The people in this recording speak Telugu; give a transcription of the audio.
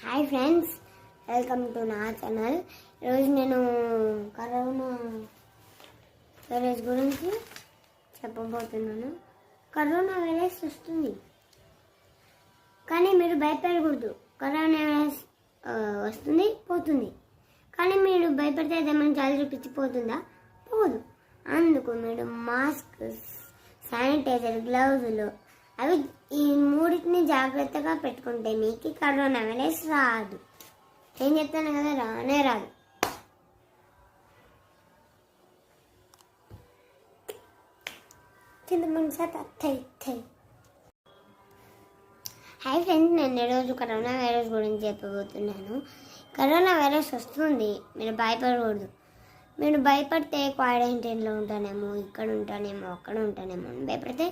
హాయ్ ఫ్రెండ్స్, వెల్కమ్ టు నా ఛానల్. ఈరోజు నేను కరోనా వైరస్ గురించి చెప్పబోతున్నాను. కరోనా వైరస్ వస్తుంది, కానీ మీరు భయపడకూడదు. కరోనా వైరస్ వస్తుంది, పోతుంది. కానీ మీరు భయపడితే అదేమైనా జాలి చూపించిపోతుందా? పోదు. అందుకు మీరు మాస్క్, శానిటైజర్, గ్లౌజులు అవి ఈ మూడింటిని జాగ్రత్తగా పెట్టుకుంటే మీకు కరోనా వైరస్ రాదు. ఏం చెప్తాను కదా, రానే రాదు. హాయ్ ఫ్రెండ్స్, నేను ఈరోజు కరోనా వైరస్ గురించి చెప్పబోతున్నాను. కరోనా వైరస్ వస్తుంది, మీరు భయపడకూడదు. మీరు భయపడితే క్వారంటైన్లో ఉంటానేమో, ఇక్కడ ఉంటానేమో, అక్కడ ఉంటానేమో అని భయపడితే